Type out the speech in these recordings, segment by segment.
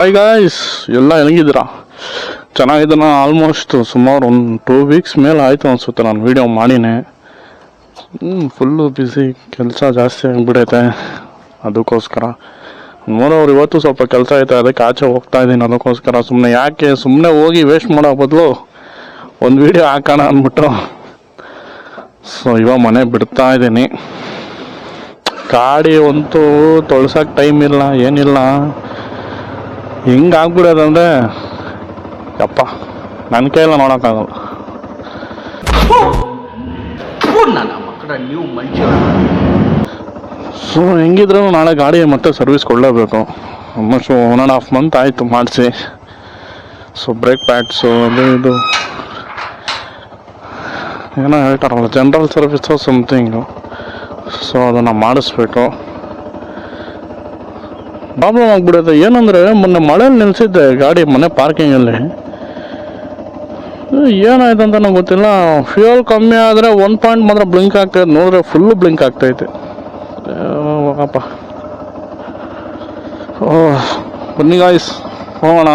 Hi guys, ಎಲ್ಲ ಹೆಂಗಿದ್ದೀರಾ? ಚೆನ್ನಾಗಿದ್ದಾನ. Almost ಸುಮಾರು ಒಂದು 2 ವೀಕ್ಸ್ ಮೇಲೆ ಆಯಿತು ಅನಿಸುತ್ತೆ ನಾನು ವೀಡಿಯೋ ಮಾಡಿನೇ. ಫುಲ್ಲು ಬ್ಯುಸಿ, ಕೆಲಸ ಜಾಸ್ತಿ ಆಗಿಬಿಡೈತೆ. ಅದಕ್ಕೋಸ್ಕರ ನೋಡೋರು ಇವತ್ತು ಸ್ವಲ್ಪ ಕೆಲಸ ಐತೆ, ಅದಕ್ಕೆ ಆಚೆ ಹೋಗ್ತಾ ಇದ್ದೀನಿ. ಅದಕ್ಕೋಸ್ಕರ ಸುಮ್ಮನೆ ಹೋಗಿ ವೇಸ್ಟ್ ಮಾಡೋ ಬದಲು ಒಂದು ವೀಡಿಯೋ ಹಾಕೋಣ ಅಂದ್ಬಿಟ್ಟು ಸೊ ಇವಾಗ ಮನೆ ಬಿಡ್ತಾ ಇದ್ದೀನಿ. ಗಾಡಿ ಅಂತೂ ತೊಳ್ಸೋಕೆ ಟೈಮ್ ಇಲ್ಲ, ಏನಿಲ್ಲ. ಹಿಂಗಾಗ್ಬಿಡೋದಂದ್ರೆ ಯಪ್ಪ ನನ್ನ ಕೈಯೆಲ್ಲ ನೋಡೋಕ್ಕಾಗಲ್ಲ. ಸೊ ಹೆಂಗಿದ್ರು ನಾಳೆ ಗಾಡಿ ಮತ್ತೆ ಸರ್ವಿಸ್ ಕೊಡಲೇಬೇಕು. ಆಲ್ಮೋಸ್ಟ್ 1.5 ಮಂತ್ ಆಯಿತು ಮಾಡಿಸಿ. ಸೊ ಬ್ರೇಕ್ ಪ್ಯಾಡ್ಸು ಅದು ಇದು ಏನೋ ಹೇಳ್ತಾರಲ್ಲ, ಜನರಲ್ ಸರ್ವಿಸು ಸಮಥಿಂಗು. ಸೊ ಅದನ್ನು ಮಾಡಿಸ್ಬೇಕು. ಪ್ರಾಬ್ಲಮ್ ಆಗಿಬಿಡುತ್ತೆ. ಏನಂದರೆ ಮೊನ್ನೆ ಮಳೆಯಲ್ಲಿ ನಿಲ್ಲಿಸಿದ್ದೆ ಗಾಡಿ ಮನೆ ಪಾರ್ಕಿಂಗಲ್ಲಿ. ಏನಾಯ್ತು ಅಂತ ನಂಗೆ ಗೊತ್ತಿಲ್ಲ. ಫ್ಯೂಯಲ್ ಕಮ್ಮಿ ಆದರೆ 1 ಪಾಯಿಂಟ್ ಮಾತ್ರ ಬ್ಲಿಂಕ್ ಆಗ್ತಾಯಿದೆ, ನೋಡಿದ್ರೆ ಫುಲ್ಲು ಬ್ಲಿಂಕ್ ಆಗ್ತೈತೆ. ಹೋಗಪ್ಪ, ಬನ್ನಿ ಗಾಯ್ಸ್ ಹೋಗೋಣ.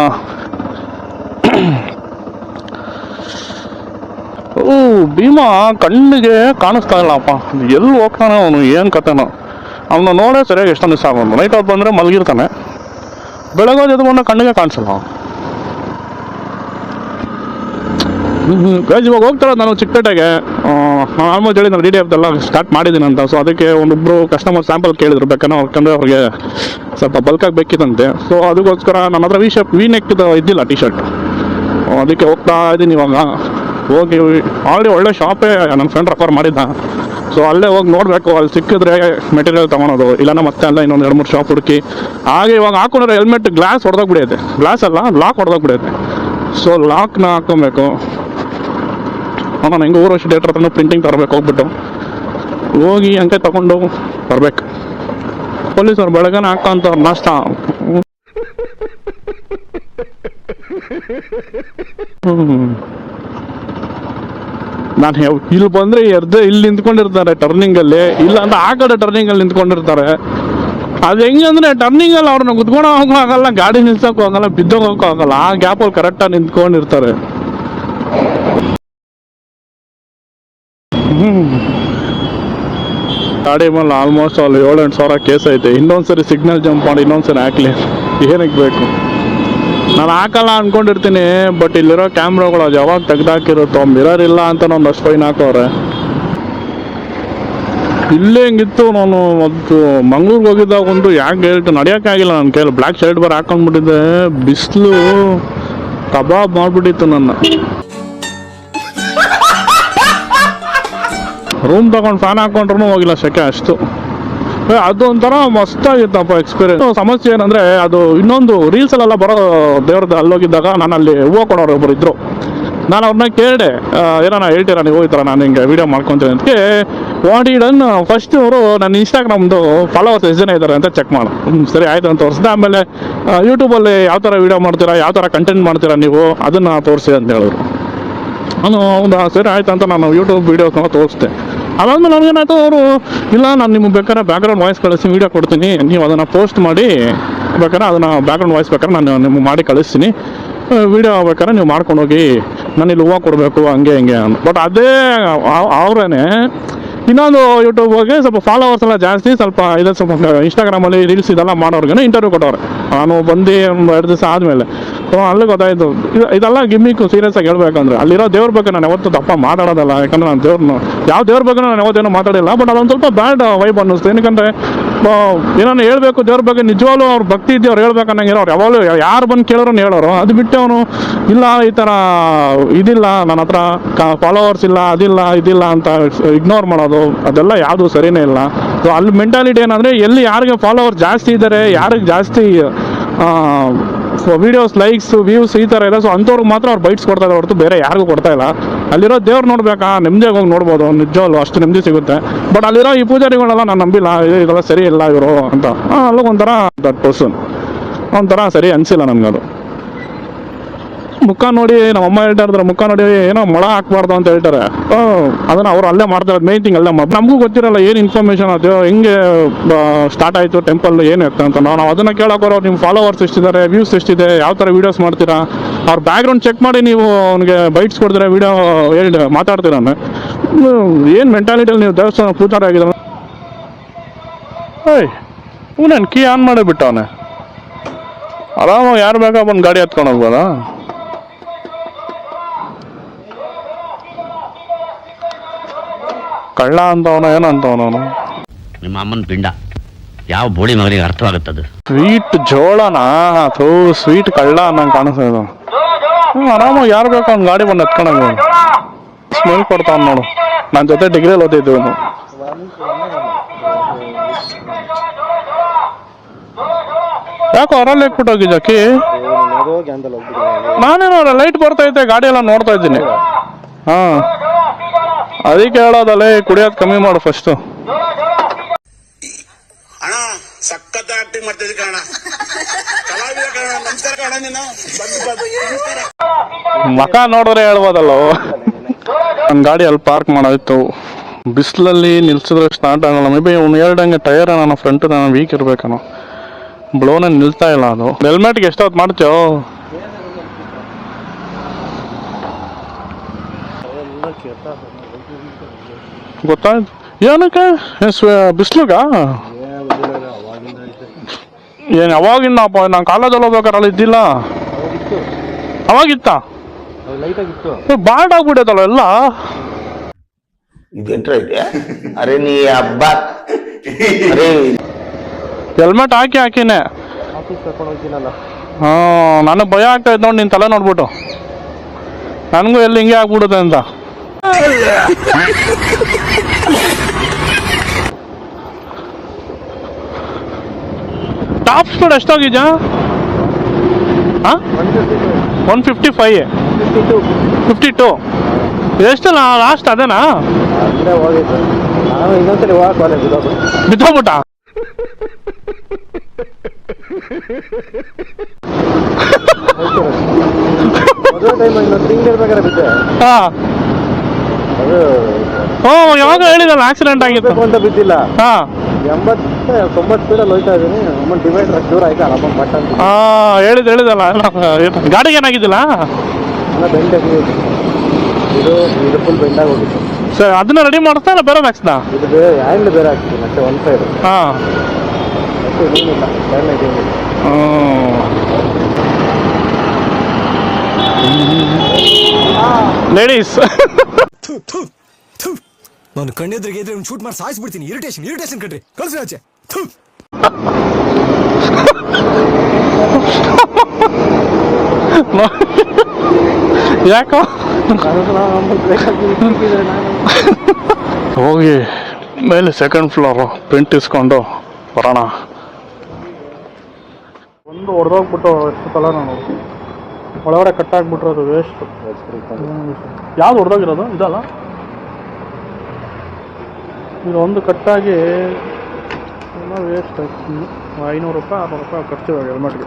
ಭೀಮಾ ಕಣ್ಣಿಗೆ ಕಾಣಿಸ್ತಾ ಇಲ್ಲಪ್ಪ, ಎಲ್ಲಿ ಹೋಗ್ತಾನೆ ಅವನು, ಏನು ಕತೆನೋ. ಅವನು ನೋಡೇ ಸರಿಯಾಗಿ ಎಷ್ಟೊಂದು ದಿವಸ ಆಗೋನು. ನೈಟ್ ಹೊತ್ತು ಬಂದರೆ ಮಲಗಿರ್ತಾನೆ, ಬೆಳಗ್ಗೆ ಎದ್ಕೊಂಡು ಕಣ್ಣಿಗೆ ಕಾಣಿಸಲ್ಲ. ಗೈಸ್ ಇವಾಗ ಹೋಗ್ತಾರೆ ನಾನು ಚಿಕ್ಕಪೇಟೆಗೆ. ನಾನು ಆಲ್ಮೋಸ್ಟ್ ಹೇಳಿ ನಾನು DTF ಎಲ್ಲ ಸ್ಟಾರ್ಟ್ ಮಾಡಿದ್ದೀನಿ ಅಂತ. ಸೊ ಅದಕ್ಕೆ ಒಂದೊಬ್ಬರು ಕಸ್ಟಮರ್ ಸ್ಯಾಂಪಲ್ ಕೇಳಿದ್ರು, ಯಾಕಂದರೆ ಅವ್ರಿಗೆ ಸ್ವಲ್ಪ ಬಲ್ಕಾಗಿ ಬೇಕಿತ್ತಂತೆ. ಸೊ ಅದಕ್ಕೋಸ್ಕರ ನನ್ನ ಹತ್ರ ವಿ ನೆಕ್ ಇದ್ದಿಲ್ಲ ಟಿ ಶರ್ಟ್. ಅದಕ್ಕೆ ಹೋಗ್ತಾ ಇದ್ದೀನಿ ಇವಾಗ. ಹೋಗಿ ಆಲ್ರೆಡಿ ಒಳ್ಳೆ ಶಾಪೇ ನನ್ನ ಫ್ರೆಂಡ್ ರೆಫರ್ ಮಾಡಿದ್ದ. ಸೊ ಅಲ್ಲೇ ಹೋಗಿ ನೋಡಬೇಕು, ಅಲ್ಲಿ ಸಿಕ್ಕಿದ್ರೆ ಮೆಟೀರಿಯಲ್ ತೊಗೊಳೋದು, ಇಲ್ಲಾಂದ್ರೆ ಮತ್ತೆ ಅಲ್ಲ ಇನ್ನೊಂದು 2-3 ಶಾಪ್ ಹುಡುಕಿ. ಹಾಗೆ ಇವಾಗ ಹಾಕೊಂಡ್ರೆ ಹೆಲ್ಮೆಟ್ ಗ್ಲಾಸ್ ಹೊಡೆದೋಗ್ಬಿಡೈತೆ. ಗ್ಲಾಸ್ ಅಲ್ಲ, ಲಾಕ್ ಹೊಡೆದೋಗ್ಬಿಡೈತೆ. ಸೊ ಲಾಕ್ನ ಹಾಕ್ಕೊಬೇಕು. ನಾನು ಹೆಂಗೆ ಊರಷ್ಟು ಡೇಟ್ರ್ ಹತ್ರನೂ ಪ್ರಿಂಟಿಂಗ್ ತರಬೇಕು, ಹೋಗ್ಬಿಟ್ಟು ಹೋಗಿ ಹಂಗೆ ತಗೊಂಡು ಬರಬೇಕು. ಪೊಲೀಸರು ಬೆಳಗ್ಗೆನೇ ಹಾಕೋಂಥವ್ರು ನಾಷ್ಟ. ನಾನು ಇಲ್ಲಿ ಬಂದರೆ ಇಲ್ಲಿ ನಿಂತ್ಕೊಂಡಿರ್ತಾರೆ ಟರ್ನಿಂಗಲ್ಲಿ, ಇಲ್ಲ ಅಂತ ಆ ಕಡೆ ಟರ್ನಿಂಗಲ್ಲಿ ನಿಂತ್ಕೊಂಡಿರ್ತಾರೆ. ಅದು ಹೆಂಗೆ ಅಂದರೆ ಟರ್ನಿಂಗಲ್ಲಿ ಅವ್ರನ್ನ ಕುತ್ಕೊಂಡು ಹೋಗೋ ಆಗಲ್ಲ, ಗಾಡಿ ನಿಲ್ಸೋಕ್ಕೂ ಆಗಲ್ಲ, ಬಿದ್ದೋಗೋಕ್ಕೂ ಆಗಲ್ಲ. ಆ ಗ್ಯಾಪಲ್ಲಿ ಕರೆಕ್ಟಾಗಿ ನಿಂತ್ಕೊಂಡಿರ್ತಾರೆ. ಗಾಡಿ ಮೇಲೆ ಆಲ್ಮೋಸ್ಟ್ ಅಲ್ಲಿ 7-8 ಸಾವಿರ ಕೇಸ್ ಐತೆ. ಇನ್ನೊಂದ್ಸರಿ ಸಿಗ್ನಲ್ ಜಂಪ್ ಮಾಡಿ ಇನ್ನೊಂದ್ಸರಿ ಹಾಕ್ಲಿ, ಏನಕ್ಕೆ ಬೇಕು? ನಾನು ಹಾಕಲ್ಲ ಅಂದ್ಕೊಂಡಿರ್ತೀನಿ, ಬಟ್ ಇಲ್ಲಿರೋ ಕ್ಯಾಮ್ರಾಗಳು ಅದು ಯಾವಾಗ ತೆಗ್ದಾಕಿರುತ್ತೋ, ಮಿರರ್ ಇಲ್ಲ ಅಂತ ಒಂದಷ್ಟು ಫೈನ್ ಹಾಕೋರೆ. ಇಲ್ಲೇ ಹೆಂಗಿತ್ತು, ನಾನು ಮತ್ತು ಮಂಗ್ಳೂರಿಗೆ ಹೋಗಿದ್ದಾಗ ಒಂದು ಯಾಕೆ ಹೇಳ್ತು ನಡೆಯೋಕ್ಕೆ ಆಗಿಲ್ಲ ನನ್ನ ಕೈಯಲ್ಲಿ. ಬ್ಲ್ಯಾಕ್ ಶರ್ಟ್ ಬರ್ ಹಾಕೊಂಡ್ಬಿಟ್ಟಿದ್ದೆ, ಬಿಸಿಲು ಕಬಾಬ್ ಮಾಡಿಬಿಟ್ಟಿತ್ತು ನನ್ನ. ರೂಮ್ ತಗೊಂಡು ಫ್ಯಾನ್ ಹಾಕೊಂಡ್ರೂ ಹೋಗಿಲ್ಲ ಸೆಕೆ ಅಷ್ಟು. ಅದು ಒಂಥರ ಮಸ್ತಾಗಿತ್ತಪ್ಪ ಎಕ್ಸ್ಪೀರಿಯನ್ಸ್. ಸಮಸ್ಯೆ ಏನಂದರೆ ಅದು ಇನ್ನೊಂದು ರೀಲ್ಸಲ್ಲೆಲ್ಲ ಬರೋ ದೇವ್ರದ್ದು ಅಲ್ಲೋಗಿದ್ದಾಗ ನಾನು ಅಲ್ಲಿ ಹೂವು ಕೊಡೋರು ಒಬ್ಬರು ಇದ್ದರು. ನಾನು ಅವ್ರನ್ನ ಕೇಳಿದೆ, ಏನಾರ ಹೇಳ್ತೀರಾ ನೀವು ಈ ಥರ ನಾನು ಹಿಂಗೆ ವೀಡಿಯೋ ಮಾಡ್ಕೊತೀನಿ ಅಂತ. ವಾಟ್ ಈ ಡನ್ ಫಸ್ಟ್ ಅವರು ನನ್ನ ಇನ್ಸ್ಟಾಗ್ರಾಮ್ದು ಫಾಲೋವರ್ಸ್ ಎಷ್ಟು ಜನ ಇದ್ದಾರೆ ಅಂತ ಚೆಕ್ ಮಾಡು. ಸರಿ ಆಯಿತು ಅಂತ ತೋರಿಸಿದೆ. ಆಮೇಲೆ ಯೂಟ್ಯೂಬಲ್ಲಿ ಯಾವ ಥರ ವೀಡಿಯೋ ಮಾಡ್ತೀರಾ, ಯಾವ ಥರ ಕಂಟೆಂಟ್ ಮಾಡ್ತೀರಾ ನೀವು, ಅದನ್ನು ತೋರಿಸಿ ಅಂತ ಹೇಳಿದ್ರು. ನಾನು ಹೌದಾ ಸರಿ ಆಯ್ತು ಅಂತ ನಾನು ಯೂಟ್ಯೂಬ್ ವೀಡಿಯೋಸ್ನ ತೋರಿಸ್ದೆ. ಅದಾದ್ಮೇಲೆ ನನಗೇನಾಯ್ತು, ಅವರು ಇಲ್ಲ ನಾನು ನಿಮ್ಗೆ ಬೇಕಾದ್ರೆ ಬ್ಯಾಕ್ಗ್ರೌಂಡ್ ವಾಯ್ಸ್ ಕಳಿಸಿ ವೀಡಿಯೋ ಕೊಡ್ತೀನಿ, ನೀವು ಅದನ್ನು ಪೋಸ್ಟ್ ಮಾಡಿ ಬೇಕಾದ್ರೆ ಅದನ್ನು ಬ್ಯಾಕ್ಗ್ರೌಂಡ್ ವಾಯ್ಸ್ ಬೇಕಾದ್ರೆ ನಾನು ನಿಮ್ಗೆ ಮಾಡಿ ಕಳಿಸ್ತೀನಿ, ವೀಡಿಯೋ ಬೇಕಾದ್ರೆ ನೀವು ಮಾಡ್ಕೊಂಡು ಹೋಗಿ, ನಾನು ಇಲ್ಲಿ ಹೂವು ಕೊಡಬೇಕು ಹಂಗೆ ಹಿಂಗೆ. ಬಟ್ ಅದೇ ಅವರೇನೆ ಇನ್ನೊಂದು ಯೂಟ್ಯೂಬ್ ಹೋಗಿ ಸ್ವಲ್ಪ ಫಾಲೋವರ್ಸ್ ಎಲ್ಲ ಜಾಸ್ತಿ, ಸ್ವಲ್ಪ ಇದೆ ಸ್ವಲ್ಪ ಇನ್ಸ್ಟಾಗ್ರಾಮಲ್ಲಿ ರೀಲ್ಸ್ ಇದೆಲ್ಲ ಮಾಡೋರ್ಗೆ ಇಂಟರ್ವ್ಯೂ ಕೊಟ್ಟವ್ರೆ. ನಾನು ಬಂದು 2 ದಿವಸ ಆದಮೇಲೆ ಅಲ್ಲಿ ಗೊತ್ತಾಯಿತು ಇದೆಲ್ಲ ಗಿಮ್ಮಿಕ್ಕು. ಸೀರಿಯಸ್ ಆಗಿ ಹೇಳ್ಬೇಕಂದ್ರೆ ಅಲ್ಲಿರೋ ದೇವ್ರ ಬಗ್ಗೆ ನಾನು ಯಾವತ್ತೂ ತಪ್ಪ ಮಾತಾಡೋದಲ್ಲ. ಯಾಕಂದರೆ ನಾನು ಯಾವ ದೇವ್ರ ಬಗ್ಗೆ ನಾನು ಯಾವತ್ತೇನೋ ಮಾತಾಡಿಲ್ಲ. ಬಟ್ ಅದೊಂದು ಸ್ವಲ್ಪ ಬ್ಯಾಡ್ ವೈಬ್ ಅನ್ನಿಸ್ತು. ಏನಕ್ಕಂದರೆ ಏನಾನು ಹೇಳ್ಬೇಕು ದೇವ್ರ ಬಗ್ಗೆ, ನಿಜವಾಗ್ಲೂ ಅವ್ರ ಭಕ್ತಿ ಇದ್ದು ಅವ್ರು ಹೇಳ್ಬೇಕನ್ನಂಗೆ ಅವ್ರು ಯಾವಾಗಲೂ ಯಾರು ಬಂದು ಕೇಳೋರು ಹೇಳೋರು. ಅದು ಬಿಟ್ಟು ಅವನು ಇಲ್ಲ ಈ ಥರ ಇದಿಲ್ಲ ನನ್ನ ಹತ್ರ ಫಾಲೋವರ್ಸ್ ಇಲ್ಲ, ಅದಿಲ್ಲ ಇದಿಲ್ಲ ಅಂತ ಇಗ್ನೋರ್ ಮಾಡೋದು, ಅದೆಲ್ಲ ಯಾವುದು ಸರಿಯೇ ಇಲ್ಲ. ಸೊ ಅಲ್ಲಿ ಮೆಂಟಾಲಿಟಿ ಏನಂದರೆ ಎಲ್ಲಿ ಯಾರಿಗೆ ಫಾಲೋವರ್ಸ್ ಜಾಸ್ತಿ ಇದ್ದಾರೆ, ಯಾರಿಗೆ ಜಾಸ್ತಿ ವೀಡಿಯೋಸ್ ಲೈಕ್ಸ್ ವ್ಯೂಸ್ ಈ ಥರ ಇದೆ, ಸೊ ಅಂಥವ್ರಿಗೆ ಮಾತ್ರ ಅವ್ರು ಬೈಟ್ಸ್ ಕೊಡ್ತಾ ಇದ್ದಾರೆ ಹೊರತು ಬೇರೆ ಯಾರಿಗೂ ಕೊಡ್ತಾ ಇಲ್ಲ. ಅಲ್ಲಿರೋ ದೇವ್ರು ನೋಡ್ಬೇಕಾ, ನೆಮ್ಮದಿಯಾಗಿ ಹೋಗಿ ನೋಡ್ಬೋದು, ನಿಜವಲ್ಲೂ ಅಷ್ಟು ನೆಮ್ಮದಿ ಸಿಗುತ್ತೆ. ಬಟ್ ಅಲ್ಲಿರೋ ಈ ಪೂಜಾರಿಗಳೆಲ್ಲ ನಾನು ನಂಬಿಲ್ಲ, ಇದೆಲ್ಲ ಸರಿ ಇಲ್ಲ ಇವರು ಅಂತ. ಅಲ್ಲೂ ಒಂಥರ ದಟ್ ಪರ್ಸನ್ ಒಂಥರ ಸರಿ ಅನಿಸಿಲ್ಲ ನನಗದು. ಮುಖ ನೋಡಿ ನಮ್ಮಮ್ಮ ಹೇಳ್ತಾ ಇರ್ತಾರೆ, ಮುಖ ನೋಡಿ ಏನೋ ಮೊಳ ಹಾಕ್ಬಾರ್ದು ಅಂತ ಹೇಳ್ತಾರೆ. ಅದನ್ನ ಅವ್ರು ಅಲ್ಲೇ ಮಾಡ್ತಾರೆ, ಮೇನ್ ಥಿಂಗ್ ಅಲ್ಲೇ ನಮಗೂ ಗೊತ್ತಿರಲ್ಲ ಏನು ಇನ್ಫಾರ್ಮೇಷನ್ ಅದು ಹೆಂಗೆ ಸ್ಟಾರ್ಟ್ ಆಯಿತು ಟೆಂಪಲ್ ಏನು ಎತ್ತ ಅಂತ. ನಾವು ಅದನ್ನು ಕೇಳೋಕೋರು ನಿಮ್ಮ ಫಾಲೋವರ್ಸ್ ಎಷ್ಟಿದ್ದಾರೆ, ವ್ಯೂಸ್ ಎಷ್ಟಿದೆ, ಯಾವ ಥರ ವೀಡಿಯೋಸ್ ಮಾಡ್ತೀರಾ, ಅವ್ರ ಬ್ಯಾಕ್ಗ್ರೌಂಡ್ ಚೆಕ್ ಮಾಡಿ ನೀವು ಅವ್ನಿಗೆ ಬೈಟ್ಸ್ ಕೊಡ್ತೀರಾ, ವೀಡಿಯೋ ಹೇಳಿ ಮಾತಾಡ್ತೀರ. ಏನು ಮೆಂಟಾಲಿಟಿಯಲ್ಲಿ ನೀವು ದೇವಸ್ಥಾನ ಪೂಜಾರಿ ಆಗಿದ್ದಾರೆ. ಏಯ್ ನಾನು ಕೀ ಆನ್ ಮಾಡಿಬಿಟ್ಟು ಅವನೇ ಆರಾಮಾಗಿ ಯಾರು ಬೇಕಾ ಬಂದು ಗಾಡಿ ಹತ್ಕೊಂಡು ಹೋಗ್ಬೋದಾ? ಕಳ್ಳ ಅಂತವನ ಏನಂತವನವನು? ನಿಮ್ಮ ಅಮ್ಮನ ಪಿಂಡ ಯಾವ ಬೋಳಿ ಮಗನಿಗೆ ಅರ್ಥವಾಗುತ್ತದು? ಸ್ವೀಟ್ ಜೋಳನಾ? ಥೂ, ಸ್ವೀಟ್ ಕಳ್ಳ ಅನ್ನಂಗೆ ಕಾಣಿಸ್ತಾ ಇದು. ಆರಾಮಾಗಿ ಯಾರು ಬೇಕಾ ಅವ್ನು ಗಾಡಿ ಬಂದು ಹತ್ಕೊಂಡು ಹೋಗ್ಬೋದು. ಸ್ಮೆಲ್ ಕೊಡ್ತಾವ ನೋಡು. ನನ್ನ ಜೊತೆ ಡಿಗ್ರಿಯಲ್ಲಿ ಓದಿದ್ವಿ ಅವನು. ಯಾಕೋ ಅವರಲ್ಲಿ ಇಟ್ಬಿಟ್ಟು ಹೋಗಿದ್ದಕ್ಕಿ ನಾನೇನೋ ಲೈಟ್ ಬರ್ತೈತೆ ಗಾಡಿ ಎಲ್ಲ ನೋಡ್ತಾ ಇದ್ದೀನಿ. ಹಾ, ಅದಕ್ಕೆ ಹೇಳೋದಲ್ಲೇ ಕುಡಿಯೋದು ಕಮ್ಮಿ ಮಾಡು ಫಸ್ಟ್. ಸಖತ್ ಆಕ್ಟಿಂಗ್ ಮಾಡ್ತಿದ್ದೆ ಕಾರಣ ಕಲಾವಿದ ಕಾರಣ ನಮಸ್ಕಾರ ಕಾರಣ ನೀನು ಮಕ ನೋಡಿದ್ರೆ ಹೇಳ್ಬೋದಲ್ಲ. ನನ್ನ ಗಾಡಿ ಅಲ್ಲಿ ಪಾರ್ಕ್ ಮಾಡೋಯ್ತು, ಬಿಸಿಲಲ್ಲಿ ನಿಲ್ಸಿದ್ರೆ ಸ್ಟಾರ್ಟ್ ಆಗಲ್ಲ. ಮೇ ಬಿ ಅವ್ನು ಎರಡಂಗೆ ಟೈರ್ ನನ್ನ ಫ್ರಂಟ್ ನಾನು ವೀಕ್ ಇರ್ಬೇಕನೋ, ಬ್ಲೋನ ನಿಲ್ತಾ ಇಲ್ಲ ಅದು. ಹೆಲ್ಮೆಟ್ಗೆ ಎಷ್ಟೊತ್ತು ಮಾಡ್ತೇವೋ ಗೊತ್ತಾಯ್ತು. ಏನಕ್ಕೆ ಬಿಸ್ಲುಗ ಏನು ಅವಾಗಿನ್ನಪ್ಪ ನಾನು ಕಾಲೇಜಲ್ಲಿ ಹೋಗ್ಬೇಕಾರೆ ಅಲ್ಲಿ ಇದ್ದಿಲ್ಲ. ಅವಾಗಿತ್ತ ಬಾಲ್ಡ್ ಆಗ್ಬಿಡೈತಲ್ಲ ಎಲ್ಲ. ಅರೆ ನೀ ಹಬ್ಬ ಹೆಲ್ಮೆಟ್ ಹಾಕಿನೇ ನನಗೆ ಭಯ ಆಗ್ತಾ ಇತ್ತು ನೋಡಿ ನಿನ್ನ ತಲೆ ನೋಡ್ಬಿಟ್ಟು. ನನಗೂ ಎಲ್ಲಿ ಹಿಂಗೆ ಆಗ್ಬಿಡುತ್ತೆ ಅಂತ. Top speed ಎಷ್ಟಾಗಿದ್ಯಾ? 155 52 ಎಷ್ಟು ಲಾಸ್ಟ್ ಅದೇನಾ? ಬಿದ್ದೋಗ್ಬಿಟ್ಟ. ಯಾವಾಗ ಹೇಳಿದಲ್ಲ ಆಕ್ಸಿಡೆಂಟ್ ಆಗಿತ್ತು ಅಂತ ಬಿದ್ದಿಲ್ಲ. ಹಾ 80-90 ಸ್ಪೀಡಲ್ಲಿ ಹೋಯ್ತಾ ಇದೀನಿ. ಡಿವೈಡರ್ ಕ್ಯೂರ್ ಆಯ್ತು ಆರಾಮ ಬಟ್ ಅಂತ ಹೇಳಿದಲ್ಲ. ಗಾಡಿಗೆ ಏನಾಗಿದ್ದಿಲ್ಲ? ಬೆಂಡ್ ಇದು ಫುಲ್ ಬೆಂಡ್ ಆಗೋಗಿತ್ತು ಸರ್. ಅದನ್ನ ರೆಡಿ ಮಾಡ್ತಾ ಇಲ್ಲ ಬೇರೆ ಹಾಕ್ಸ್ದ? ಇದು ಹ್ಯಾಂಡ್ ಬೇರೆ ಹಾಕ್ತೀನಿ ಮತ್ತೆ ಒಂದು ಸೈಡ್. ಹಾ ಲೇಡೀಸ್ ನಾನು ಕಣ್ಣೆದ್ರಿಗೆ ಇದ್ರೆ ಶೂಟ್ ಮಾಡಿ ಸಾಯಿಸ್ಬಿಡ್ತೀನಿ. ಇರಿಟೇಷನ್ ಕಟ್ರಿ ಕಳ್ಸಿ ಆಚೆ. ಯಾಕೋ ಹೋಗಿ ಮೇಲೆ ಸೆಕೆಂಡ್ ಫ್ಲೋರು ಪ್ರಿಂಟ್ ಇಸ್ಕೊಂಡು ಬರೋಣ. ಒಂದು ಹೊಡೆದೋಗ್ಬಿಟ್ಟು ಎಷ್ಟು ಸಲ ನಾನು ಒಳಗಡೆ ಕಟ್ಟಾಕ್ಬಿಟ್ರೋದು ವೇಸ್ಟ್. ಯಾವ್ದು ಹೊಡೆದೋಗಿರೋದು ಇದಲ್ಲ, ಇದು ಒಂದು ಕಟ್ಟಾಗಿ ಎಲ್ಲ ವೇಸ್ಟ್ ಆಯ್ತು. 500 ರೂಪಾಯಿ 600 ರೂಪಾಯಿ ಖರ್ಚು ಹೆಲ್ಮೆಟ್ಗೆ.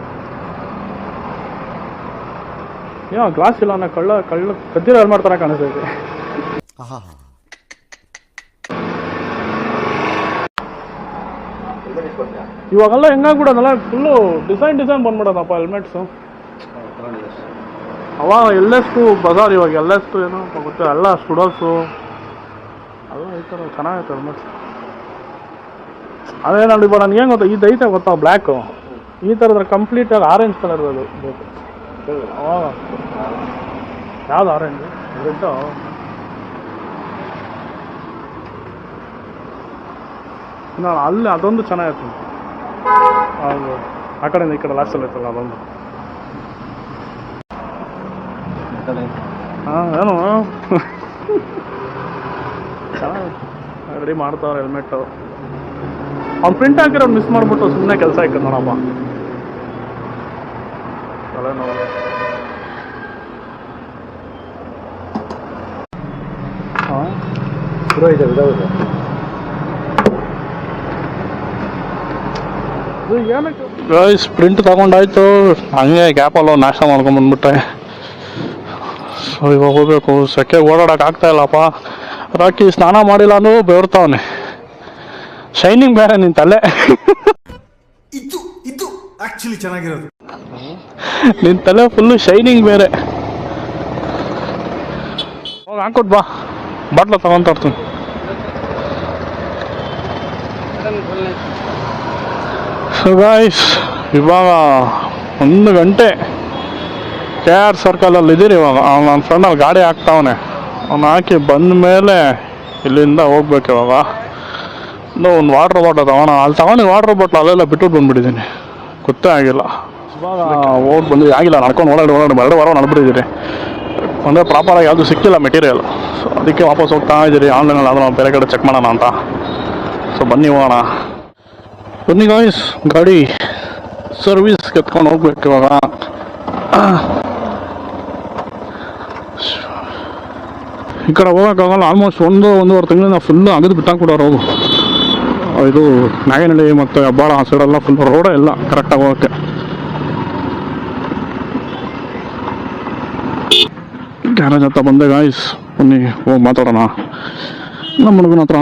ಯಾವ ಗ್ಲಾಸ್ ಇಲ್ಲ ಅನ್ನೋ ಕದ್ದಿರೋ ಹೆಲ್ಮೆಟ್ ಥರ ಕಾಣಿಸ್ತೈತೆ. ಇವಾಗೆಲ್ಲ ಹೆಂಗಾಗ್ಬಿಡೋದಲ್ಲ, ಫುಲ್ಲು ಡಿಸೈನ್ ಬಂದ್ಬಿಡೋದಪ್ಪ ಹೆಲ್ಮೆಟ್ಸು. ಅವಾಗ ಎಲ್ಲೆಷ್ಟು ಬಜಾರ್, ಇವಾಗ ಎಲ್ಲೆಷ್ಟು ಏನೋ ಗೊತ್ತು, ಎಲ್ಲ ಸ್ಟುಡೋಸು ಎಲ್ಲ ಈ ಥರ ಚೆನ್ನಾಗೈತೆ ಹೆಲ್ಮೆಟ್ಸ್. ಅದೇ ನೋಡಿ ಇವಾಗ ನನಗೆ ಏನು ಗೊತ್ತಾ, ಇದು ಐತೆ ಗೊತ್ತಾ ಬ್ಲ್ಯಾಕು, ಈ ಥರದ್ರ ಕಂಪ್ಲೀಟಾಗಿ ಆರೆಂಜ್ ಕಲರ್ ಅದು ಬೇಕು. ಅವಾಗ ಯಾವ್ದು ಆರೆಂಜ್ ರೆಡ್ಡು? ನಾನು ಅಲ್ಲಿ ಅದೊಂದು ಚೆನ್ನಾಗಿತ್ತು. ಹೌದು, ಆ ಕಡೆಯಿಂದ ಈ ಕಡೆ ಲಾಸ್ಟಲ್ಲಿ ಐತಲ್ಲ ಅದೊಂದು. ಹಾಂ ಏನು ಚೆನ್ನಾಗಿತ್ತು, ರೆಡಿ ಮಾಡ್ತಾವ್ರೆ ಹೆಲ್ಮೆಟ್ಟು. ಅವ್ನು ಪ್ರಿಂಟ್ ಹಾಕಿರೋ ಮಿಸ್ ಮಾಡಿಬಿಟ್ಟು ಸುಮ್ಮನೆ ಕೆಲಸ ಆಯ್ತು ನೋಡಪ್ಪ. ತಲೆನೋವು. ಹಾಂ ಶುರು ಇದೆ ವಿಧೌದು. ಏನಕ್ಕೆ ಸ್ಪ್ರಿಂಟ್ ತಗೊಂಡಾಯ್ತು, ಹಂಗೆ ಗ್ಯಾಪಲ್ಲಿ ನಾಷ್ಟ ಮಾಡ್ಕೊಂಬಂದ್ಬಿಟ್ಟೆ. ಸೊ ಇವಾಗ ಹೋಗ್ಬೇಕು. ಸೆಕೆ ಓಡಾಡಕ್ಕೆ ಆಗ್ತಾ ಇಲ್ಲಪ್ಪ. ರಾಕಿ ಸ್ನಾನ ಮಾಡಿಲ್ಲ ಅಂದ್ರೂ ಬೆವರ್ತಾವನೆ. ಶೈನಿಂಗ್ ಬೇರೆ ನಿನ್ ತಲೆ. ಇದು ಆಕ್ಚುಲಿ ಚೆನ್ನಾಗಿರೋದು. ನಿನ್ ತಲೆ ಫುಲ್ಲು ಶೈನಿಂಗ್ ಬೇರೆ. ಹೋಗಿ ಹಾಕ್ಕೊಟ್ ಬಾ, ಬಾಟ್ಲ ತಗೊಂತ ಇರ್ತೀನಿ. ಸೊ ಗಾಯ್ಸ್, ಇವಾಗ 1 ಗಂಟೆ KR ಸರ್ಕಲಲ್ಲಿ ಇದ್ದೀರಿ. ಇವಾಗ ನನ್ನ ಫ್ರೆಂಡಲ್ಲಿ ಗಾಡಿ ಹಾಕ್ತಾವನೆ. ಅವ್ನು ಹಾಕಿ ಬಂದ ಮೇಲೆ ಇಲ್ಲಿಂದ ಹೋಗ್ಬೇಕು. ಇವಾಗ ಒಂದು ವಾಟ್ರ್ ಬಾಟ್ಲ್ ತಗೋಣ. ಅಲ್ಲಿ ತಗೊಂಡು ವಾಟ್ರ್ ಬಾಟ್ಲ್ ಅಲ್ಲೆಲ್ಲ ಬಿಟ್ಟು ಬಂದುಬಿಟ್ಟಿದ್ದೀನಿ, ಗೊತ್ತೇ ಆಗಿಲ್ಲ. ಇವಾಗ ಹೋಗಿ ಬಂದು ಆಗಿಲ್ಲ, ನಡ್ಕೊಂಡು ಓಡಾಡಿ 2 ವಾರ ನಡ್ಬಿಟ್ಟಿದ್ದೀರಿ. ಅಂದರೆ ಪ್ರಾಪರಾಗಿ ಯಾವುದು ಸಿಕ್ಕಿಲ್ಲ ಮೆಟೀರಿಯಲ್. ಸೊ ಅದಕ್ಕೆ ವಾಪಸ್ ಹೋಗ್ತಾ ಇದ್ದೀರಿ. ಆನ್ಲೈನಲ್ಲಿ ಆದರೂ ಬೇರೆ ಕಡೆ ಚೆಕ್ ಮಾಡೋಣ ಅಂತ. ಸೊ ಬನ್ನಿ ಹೋಗೋಣ. ಬನ್ನಿ ಗಾಯ್ಸ್, ಗಾಡಿ ಸರ್ವಿಸ್ ಎತ್ಕೊಂಡು ಹೋಗ್ಬೇಕು ಇವಾಗ. ಈ ಕಡೆ ಹೋಗೋಕ್ಕಾಗಲ್ಲ. ಆಲ್ಮೋಸ್ಟ್ 1-1.5 ತಿಂಗಳಿಂದ ಫುಲ್ಲು ಅಗದು ಬಿಟ್ಟಾಕ್ಬಿಡೋರು. ಹೋಗು ಇದು ನಾಗನಹಳ್ಳಿ ಮತ್ತು ಹೆಬ್ಬಾಳ ಆ ಸೈಡೆಲ್ಲ ಫುಲ್ ರೋಡೇ ಇಲ್ಲ ಕರೆಕ್ಟಾಗಿ ಹೋಗೋಕ್ಕೆ. ಗ್ಯಾರೇಜ್ ಹತ್ರ ಬಂದೆ ಗಾಯ್ಸ್. ಬನ್ನಿ ಹೋಗಿ ಮಾತಾಡೋಣ ನಮ್ಮ ಹುಡುಗನ ಹತ್ರ.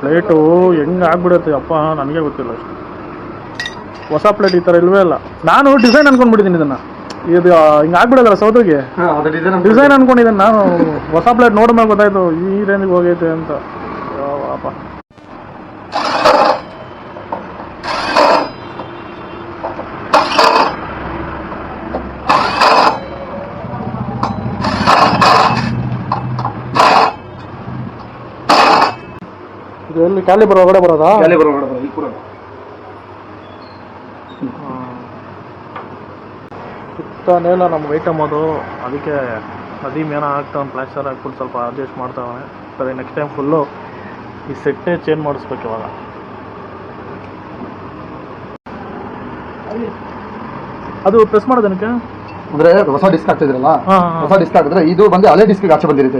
ಪ್ಲೇಟು ಹೆಂಗೆ ಆಗ್ಬಿಡುತ್ತೆ ಅಪ್ಪ, ನನಗೆ ಗೊತ್ತಿಲ್ಲ ಅಷ್ಟು. ಹೊಸ ಪ್ಲೇಟ್ ಈ ಥರ ಇಲ್ವೇ ಇಲ್ಲ. ನಾನು ಡಿಸೈನ್ ಅನ್ಕೊಂಡ್ಬಿಟ್ಟಿದ್ದೀನಿ ಇದನ್ನು. ಇದು ಹಿಂಗೆ ಆಗ್ಬಿಡೋದಲ್ಲ ಸೌದಿಗೆ ಡಿಸೈನ್ ಅನ್ಕೊಂಡಿದ್ದೀನಿ ನಾನು. ಹೊಸ ಪ್ಲೇಟ್ ನೋಡಿದ್ಮೇಲೆ ಗೊತ್ತಾಯ್ತು ಈ ರೇಂಜಿಗೆ ಹೋಗೈತೆ ಅಂತ. ಅಪ್ಪ ಇದು ಎಲ್ಲಿ ಕ್ಯಾಲಿಬರ್ ಒಳಗಡೆ ಬರೋದಾ? ಸುತ್ತಾನೆಲ್ಲ ನಮ್ಗೆ ಐಟಮ್ ಅದು. ಅದಕ್ಕೆ ನದಿ ಮೇನ ಹಾಕ್ತಾವೆ, ಪ್ಲಾಸ್ಟರ್ ಹಾಕ್ಬಿಟ್ಟು ಸ್ವಲ್ಪ ಅಡ್ಜಸ್ಟ್ ಮಾಡ್ತಾವೆ. ಸರಿ, ನೆಕ್ಸ್ಟ್ ಟೈಮ್ ಫುಲ್ಲು ಈ ಸೆಟ್ಟೇ ಚೇಂಜ್ ಮಾಡಿಸ್ಬೇಕು ಇವಾಗ. ಅದು ಪ್ರೆಸ್ ಮಾಡೋದಕ್ಕೆ ಅಂದ್ರೆ ಹೊಸ ಡಿಸ್ಕ್ ಹಾಕ್ತಿದ್ರಲ್ಲ, ಹೊಸ ಡಿಸ್ಕ್ ಹಾಕಿದ್ರೆ ಇದು ಬಂದು ಹಳೆ ಡಿಸ್ಕ್ ಆಚೆ ಬಂದಿರುತ್ತೆ.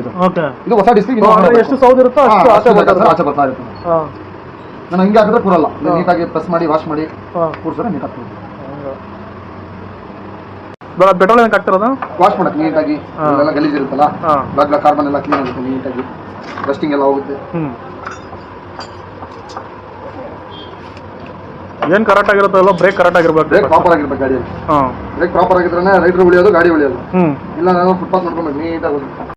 ಇದು ಹೊಸ ಡಿಸ್ಕ್ ಎಷ್ಟು ಸೌದ್ ಇರುತ್ತೋ ಅಷ್ಟು ಆಚೆ ಬರ್ತಾ ಇರುತ್ತೆ. ನಾನು ಹಿಂಗೆ ಹಾಕಿದ್ರೆ ಕೂರಲ್ಲ. ನೀಟಾಗಿ ಪ್ರೆಸ್ ಮಾಡಿ ವಾಶ್ ಮಾಡಿ ಕೂರ್ಸೋದ್ರೆ ನೀಟ್ ಆಗ್ತದೆ. ಪೆಟ್ರೋಲ್ ಏನಕ್ಕೆ ಹಾಕ್ತಿರೋದು? ವಾಶ್ ಮಾಡಕ್ಕೆ ನೀಟಾಗಿ. ಎಲ್ಲ ಗಲೀಜ್ ಇರುತ್ತಲ್ಲ, ಬ್ಲಾಕ್ ಕಾರ್ಬನ್ ಎಲ್ಲ ಕ್ಲೀನ್ ಆಗುತ್ತೆ, ನೀಟಾಗಿ ಡಸ್ಟಿಂಗ್ ಎಲ್ಲ ಹೋಗುತ್ತೆ. ಏನು ಕರೆಕ್ಟ್ ಆಗಿರುತ್ತೆ ಅಲ್ಲ? ಬ್ರೇಕ್ ಕರೆಕ್ಟ್ ಆಗಿರ್ಬೇಕು, ಬ್ರೇಕ್ ಪ್ರಾಪರ್ ಆಗಿರ್ಬೇಕು ಗಾಡಿಯಲ್ಲಿ. ಬ್ರೇಕ್ ಪ್ರಾಪರ್ ಆಗಿದ್ರೆ ರೈಡ್ರು ಉಳಿಯೋದು, ಗಾಡಿ ಉಳಿಯೋದು. ಇಲ್ಲ ನಾನು ಫುಟ್ಪಾತ್ ನೋಡ್ಕೊಬೇಕು ನೀಟಾಗಿ ಹೋಗುತ್ತೆ.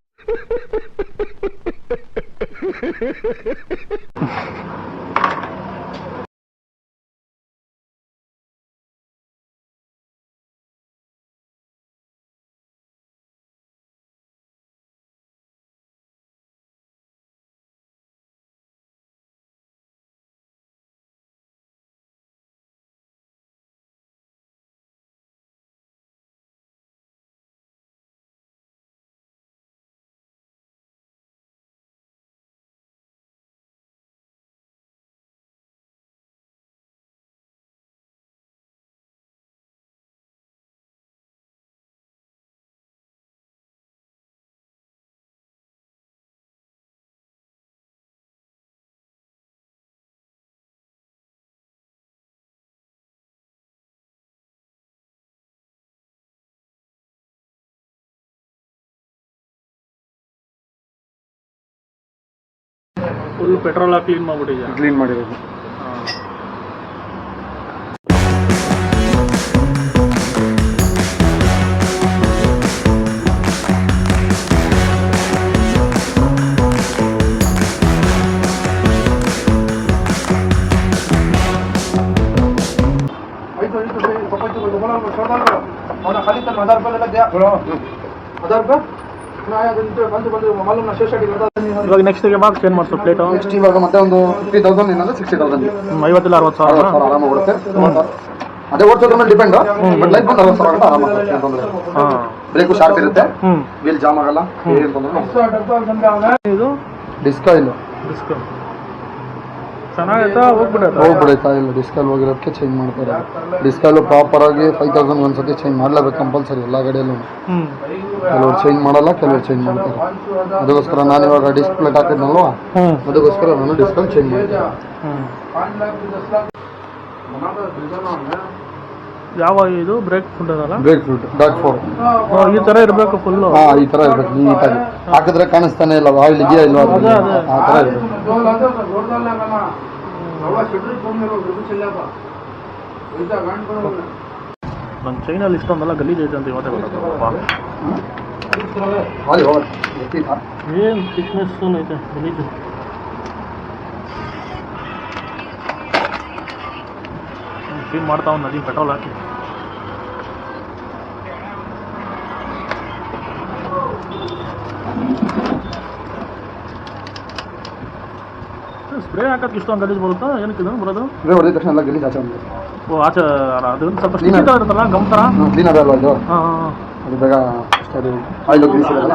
ಫುಲ್ ಪೆಟ್ರೋಲ್ ಹಾಕಿ ಕ್ಲೀನ್ ಮಾಡಿಬಿಟ್ಟಿದ್ಯಾ? ಕ್ಲೀನ್ ಮಾಡಿರೋದು. ಇವಾಗ ನೆಕ್ಸ್ಟ್ ಚೇಂಜ್ ಮಾಡಿಸೋ ಪ್ಲೇಟ್. ನೆಕ್ಸ್ಟ್ ಇವಾಗ ಮತ್ತೆ ಒಂದು 50,000 ಇನ್ನೊಂದು 60,000 50,000-60,000 ಆರಾಮಾಗಿ ಬರುತ್ತೆ. ಅದೇ ಓಡಿಸೋದ್ರ ಮೇಲೆ ಡಿಪೆಂಡ್. ಬಟ್ ಲೈಫ್ ಬಂದು 60,000 ಆರಾಮಾಗಿ. ಬ್ರೇಕು ಶಾರ್ಪ್ ಇರುತ್ತೆ, ವೀಲ್ ಜಾಮ್ ಆಗಲ್ಲ. ಇದು ಡಿಸ್ಕ್ ಇಲ್ಲ, ಡಿಸ್ಕ್ ಚೆನ್ನಾಗೈತಾ? ಹೋಗ್ಬಿಡೈತಾ? ಇಲ್ಲ, ಡಿಸ್ಕಲ್ ಹೋಗಿರೋದಕ್ಕೆ ಚೇಂಜ್ ಮಾಡ್ತಾರೆ. ಡಿಸ್ಕಲ್ ಪ್ರಾಪರ್ ಆಗಿ 5,000 ಒಂದ್ಸತಿ ಚೇಂಜ್ ಮಾಡ್ಲೇಬೇಕು ಕಂಪಲ್ಸರಿ ಎಲ್ಲ ಗಾಡಿಯಲ್ಲೂ. ಕೆಲವರು ಚೇಂಜ್ ಮಾಡಲ್ಲ, ಕೆಲವರು ಚೇಂಜ್ ಮಾಡ್ತಾರೆ. ಅದಕ್ಕೋಸ್ಕರ ನಾನು ಇವಾಗ ಡಿಸ್ಕ್ ಪ್ಲೇಟ್ ಹಾಕಿದ್ನಲ್ವಾ, ಅದಕ್ಕೋಸ್ಕರ ನಾನು ಡಿಸ್ಕಲ್ ಚೇಂಜ್ ಮಾಡಿದ್ದೆ. ಯಾವ ಇದು ಬ್ರೇಕ್ ಫುಡ್ ಅದಲ್ಲ, ಬ್ರೇಕ್ ಫ್ರೂಟ್ ಡಾಕ್ 4. ಈ ಥರ ಇರಬೇಕು ಫುಲ್ಲು. ಹಾಂ, ಈ ಥರ ಇರ್ಬೇಕು ನೀಟಾಗಿ. ಹಾಕಿದ್ರೆ ಕಾಣಿಸ್ತಾನೆ ಇಲ್ಲ ಆಯಿಲ್ ಇದೆಯಾ ಇಲ್ವಾ, ಆ ಥರ ಇರಬೇಕು. ನನ್ನ ಚೈನಲ್ಲಿ ಇಷ್ಟೊಂದೆಲ್ಲ ಗಲೀಜ್ ಐತೆ ಅಂತ ಇವತ್ತೇ ಗೊತ್ತಾಗ್ತದಪ್ಪ. ಏನು ಥಿಕ್ನೆಸ್ ಐತೆ ಗಲೀಜು. ಕ್ಲೀನ್ ಮಾಡ್ತಾವ ನದಿ ಪೆಟ್ರೋಲ್ ಹಾಕಿ. ಸ್ಪ್ರೇ ಹಾಕೋಕ್ಕೆ ಇಷ್ಟೊಂದು ಗಲೀಜು ಬರುತ್ತಾ? ಏನಕ್ಕೆ ಇದು ಬರೋದು? ಸ್ಪ್ರೇ ಹೊಡೆದ ತಕ್ಷಣ ಎಲ್ಲ ಗಲೀಜು ಆಚೆ ಬಂದಿದೆ. ಓ, ಆಚೆ ಅದು ಸ್ವಲ್ಪ ಸ್ಟಿಕ್ಕಿ ಥರ ಇರುತ್ತಲ್ಲ, ಗಮ್ ಥರ. ಕ್ಲೀನ್ ಅದಲ್ಲ ಇದು. ಹಾಂ, ಅದು ಬೇಗ ಅದು ಆಯಿಲ್ ಗ್ರೀಸ್ ಇರಲ್ಲ.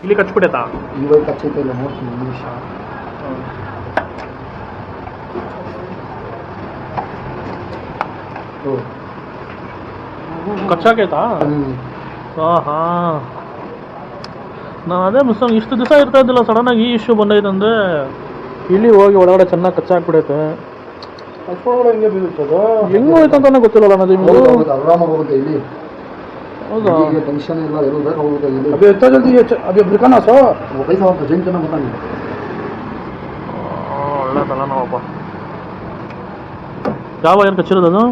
ಇಲ್ಲಿ ಕಚ್ಬಿಟ್ಟೈತಾ? ಇವಾಗ ಕಚ್ಚೈತೆ ಇಲ್ಲ, ನೋಡ್ತೀನಿ ಒಂದು ನಿಮಿಷ. ಕಚ್ಚಾಕೈತಾ? ಹಾಂ, ನಾನು ಅದೇ ಮಿಸ್ ಇಷ್ಟು ದಿವಸ ಇರ್ತಾ ಇದ್ದಿಲ್ಲ, ಸಡನ್ನಾಗಿ ಈ ಇಶ್ಯೂ ಬಂದೈತೆ ಅಂದರೆ ಇಲ್ಲಿ ಹೋಗಿ ಒಳಗಡೆ ಚೆನ್ನಾಗಿ ಕಚ್ಚಾಕ್ಬಿಡೈತೆ. ಹೆಂಗೆ ಹೋಯ್ತು ಅಂತಾನೆ ಗೊತ್ತಿಲ್ಲಲ್ಲ ನದಿ. ಆರಾಮಾಗಿ ಹೋಗುತ್ತೆ ಇಲ್ಲಿ. ಹೌದಾ? ಟೆನ್ಷನ್ ಇಲ್ಲ, ಎಲ್ಲ ಬೇಕು ಹೋಗುತ್ತೆ ಇಲ್ಲಿ. अभी इतना जल्दी अभी ब्रिकाना सो वो पैसा होता जिन करना पता नहीं. ಒಳ್ಳೆ ತಲೆನೋವಪ್ಪ. ಯಾವ ಏನು ಕಚ್ಚಿರೋದು ಅದು?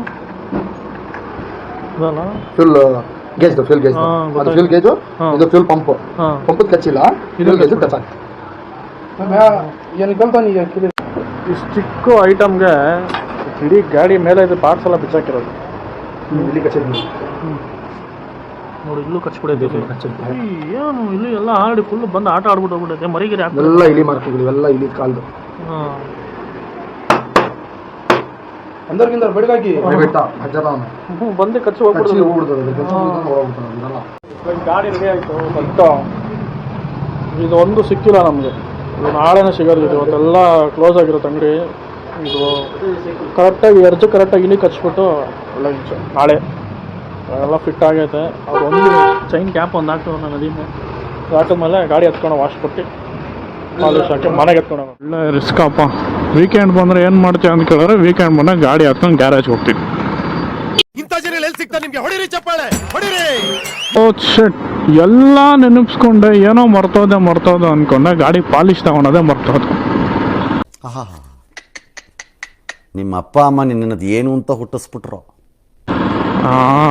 ಇದಲ್ಲ ಫ್ಯೂಲ್ ಗೇಜ್, ಫ್ಯೂಲ್ ಗೇಜ್ ಅದು ಫ್ಯೂಲ್ ಗೇಜು, ಇದು ಫ್ಯೂಲ್ ಪಂಪ್. ಪಂಪ್ ಕಚ್ಚಿಲ್ಲ, ಫ್ಯೂಲ್ ಗೇಜ್ ಕಚ್ಚಾಕ. ये निकलता नहीं है. ಇಷ್ಟು ಚಿಕ್ಕ ಐಟಮ್ಗೆ ಇಡೀ ಗಾಡಿ ಮೇಲೆ ಇದು ಪಾರ್ಟ್ಸ್ ಎಲ್ಲ ಬಿಚ್ಚಾಕಿರೋದು. ಇಲ್ಲಿ ಕಚ್ಚಿದ್ದು ನೋಡಿ, ಇಲ್ಲೂ ಕಚ್ಬಿಡೈತೆ. ಏನು ಇಲ್ಲಿ ಎಲ್ಲ ಆಡಿ ಫುಲ್ ಬಂದು ಆಟ ಆಡ್ಬಿಟ್ಟು ಹೋಗ್ಬಿಟ್ಟೈತೆ. ಮರಿಗಿರಿ ಎಲ್ಲ ಇಲಿ ಮಾರ್ಕ್ಗಳು, ಇವೆಲ್ಲ ಇಲಿ ಕಾಲ್ದು. ಹಾಂ, अंदर के अंदर बैठ गया कि ಬೆಟ್ಟ ಹಜ್ಜದವನು ಬಂದು ಕಚ್ಚಿ ಕಚ್ಚಿ ಹೋಗ್ಬಿಡ್ತದೆ. ಹೋಗ್ಬಿಡ್ತದೆ. ಗಾಡಿ ರೆಡಿ ಆಯಿತು, ಬಂತು. ಇದು ಒಂದು ಸಿಕ್ಕಿಲ್ಲ ನಮಗೆ. ಇದು ನಾಳೆನೇ ಸಿಗೋದು. ಇದು ಇವತ್ತೆಲ್ಲ ಕ್ಲೋಸ್ ಆಗಿರುತ್ತೆ ಅಂಗಡಿ. ಇದು ಕರೆಕ್ಟಾಗಿ ಕರೆಕ್ಟಾಗಿ ಇಲ್ಲಿ ಕಚ್ಬಿಟ್ಟು ಎಲ್ಲ ನಾಳೆ ಎಲ್ಲ ಫಿಟ್ ಆಗೈತೆ. ಅದು ಒಂದು ಚೈನ್ ಕ್ಯಾಪ್ ಒಂದು ಹಾಕ್ತವೆ ನಾನು ನದಿಮೆ ಹಾಕಿದ್ಮೇಲೆ ಗಾಡಿ ಎತ್ಕೊಂಡು ವಾಶ್ ಕೊಟ್ಟು ಪಾಲಿಶ್ ಹಾಕಿ ಮನೆಗೆ ಎತ್ಕೊಂಡು ಒಳ್ಳೆ ರಿಸ್ಕ್ ಅಪ್ಪ. ವೀಕೆಂಡ್ ಬಂದರೆ ಏನು ಮಾಡ್ತೀವಿ ಅಂತ ಕೇಳಿದ್ರೆ, ವೀಕೆಂಡ್ ಬಂದಾಗ ಗಾಡಿ ಹತ್ಕೊಂಡು ಗ್ಯಾರೇಜ್ ಹೋಗ್ತೀವಿ. ಇಂಥ ಜನ ಎಲ್ಲಿ ಸಿಗ್ತಾರೆ ನಿಮಗೆ? ಹೊಡಿರಿ ಚಪ್ಪಾಳೆ, ಹೊಡಿರಿ. ಓ ಶೆಟ್, ಎಲ್ಲ ನೆನಪಿಸ್ಕೊಂಡೆ ಏನೋ ಮರ್ತೋದೆ ಅಂದ್ಕೊಂಡೆ. ಗಾಡಿ ಪಾಲಿಶ್ ತಗೊಂಡೋದೆ ಮರ್ತೋದು. ನಿಮ್ಮ ಅಪ್ಪ ಅಮ್ಮ ನಿನ್ನದು ಏನು ಅಂತ ಹುಟ್ಟಿಸ್ಬಿಟ್ರು.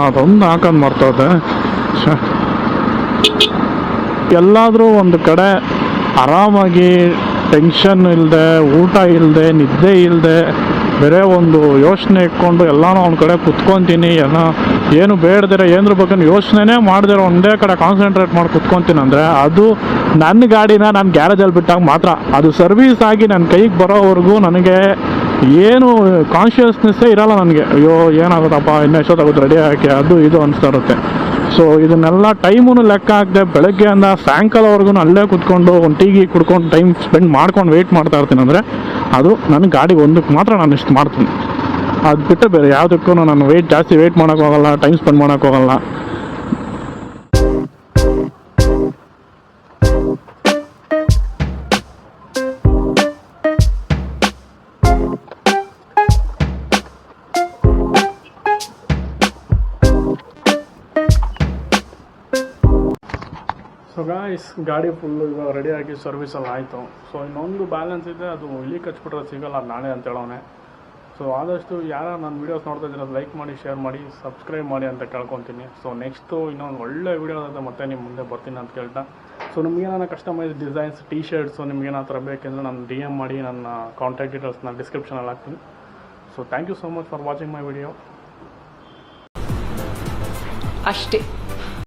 ಅದೊಂದು ಹಾಕೋದು ಮರ್ತೋದೆ. ಎಲ್ಲಾದರೂ ಒಂದು ಕಡೆ ಆರಾಮಾಗಿ ಟೆನ್ಷನ್ ಇಲ್ಲದೆ, ಊಟ ಇಲ್ಲದೆ, ನಿದ್ದೆ ಇಲ್ಲದೆ, ಬೇರೆ ಒಂದು ಯೋಚನೆ ಇಟ್ಕೊಂಡು ಎಲ್ಲನೂ ಒಂದು ಕಡೆ ಕುತ್ಕೊತೀನಿ, ಏನು ಬೇಡದಿರೋ ಏನ್ರ ಬಗ್ಗೆ ಯೋಚನೆ ಮಾಡದಿರೋ ಒಂದೇ ಕಡೆ ಕಾನ್ಸಂಟ್ರೇಟ್ ಮಾಡಿ ಕುತ್ಕೊತೀನಿ ಅಂದರೆ, ಅದು ನನ್ನ ಗಾಡಿನ ನಾನು ಗ್ಯಾರೇಜಲ್ಲಿ ಬಿಟ್ಟಾಗ ಮಾತ್ರ. ಅದು ಸರ್ವೀಸ್ ಆಗಿ ನನ್ನ ಕೈಗೆ ಬರೋವರೆಗೂ ನನಗೆ ಏನು ಕಾನ್ಷಿಯಸ್ನೆಸ್ಸೇ ಇರೋಲ್ಲ ನನಗೆ. ಅಯ್ಯೋ ಏನಾಗುತ್ತಪ್ಪ, ಇನ್ನೂ ಎಷ್ಟೊತ್ತಾಗುತ್ತೆ ರೆಡಿ ಹಾಕಿ, ಅದು ಇದು ಅನಿಸ್ತಾ ಇರುತ್ತೆ. ಸೊ ಇದನ್ನೆಲ್ಲ ಟೈಮೂ ಲೆಕ್ಕ ಹಾಕದೆ ಬೆಳಗ್ಗೆಯಿಂದ ಸಾಯಂಕಾಲವರೆಗೂ ಅಲ್ಲೇ ಕುತ್ಕೊಂಡು ಒಂದು ಟೀ ಕುಡ್ಕೊಂಡು ಟೈಮ್ ಸ್ಪೆಂಡ್ ಮಾಡ್ಕೊಂಡು ವೆಯ್ಟ್ ಮಾಡ್ತಾ ಇರ್ತೀನಿ ಅಂದರೆ, ಅದು ನನ್ನ ಗಾಡಿಗೆ ಒಂದಕ್ಕೆ ಮಾತ್ರ ನಾನು ಇಷ್ಟು ಮಾಡ್ತೀನಿ. ಅದು ಬಿಟ್ಟು ಬೇರೆ ಯಾವುದಕ್ಕೂ ನಾನು ಜಾಸ್ತಿ ವೆಯ್ಟ್ ಮಾಡೋಕ್ಕೋಗಲ್ಲ, ಟೈಮ್ ಸ್ಪೆಂಡ್ ಮಾಡೋಕ್ಕೋಗಲ್ಲ. ಸೊ ಗಾಯ್ಸ್, ಗಾಡಿ ಫುಲ್ಲು ಇವಾಗ ರೆಡಿಯಾಗಿ ಸರ್ವಿಸಲ್ಲಿ ಆಯಿತು. ಸೊ ಇನ್ನೊಂದು ಬ್ಯಾಲೆನ್ಸ್ ಇದೆ, ಅದು ಇಲ್ಲಿ ಕಚ್ಬಿಟ್ರೆ ಸಿಗೋಲ್ಲ, ನಾಳೆ ಅಂತ ಹೇಳೋನೆ. ಸೊ ಆದಷ್ಟು ಯಾರು ನನ್ನ ವೀಡಿಯೋಸ್ ನೋಡ್ತಾ ಇದ್ದೀರ ಲೈಕ್ ಮಾಡಿ, ಶೇರ್ ಮಾಡಿ, ಸಬ್ಸ್ಕ್ರೈಬ್ ಮಾಡಿ ಅಂತ ಕೇಳ್ಕೊತೀನಿ. ಸೊ ನೆಕ್ಸ್ಟು ಇನ್ನೊಂದು ಒಳ್ಳೆ ವೀಡಿಯೋದ ಮತ್ತೆ ನಿಮ್ಮ ಮುಂದೆ ಬರ್ತೀನಿ ಅಂತ ಕೇಳ್ತಾ, ಸೊ ನಿಮಗೇನಾರ ಕಸ್ಟಮೈಸ್ ಡಿಸೈನ್ಸ್ ಟೀ ಶರ್ಟ್ಸು ನಿಮಗೇನಾರ ಬೇಕೆಂದರೆ ನಾನು DM ಮಾಡಿ ನನ್ನ ಕಾಂಟ್ಯಾಕ್ಟ್ ಡೀಟೇಲ್ಸ್ನ ಡಿಸ್ಕ್ರಿಪ್ಷನಲ್ಲಿ ಹಾಕ್ತೀನಿ. So thank you so much for watching my video. ಅಷ್ಟೇ.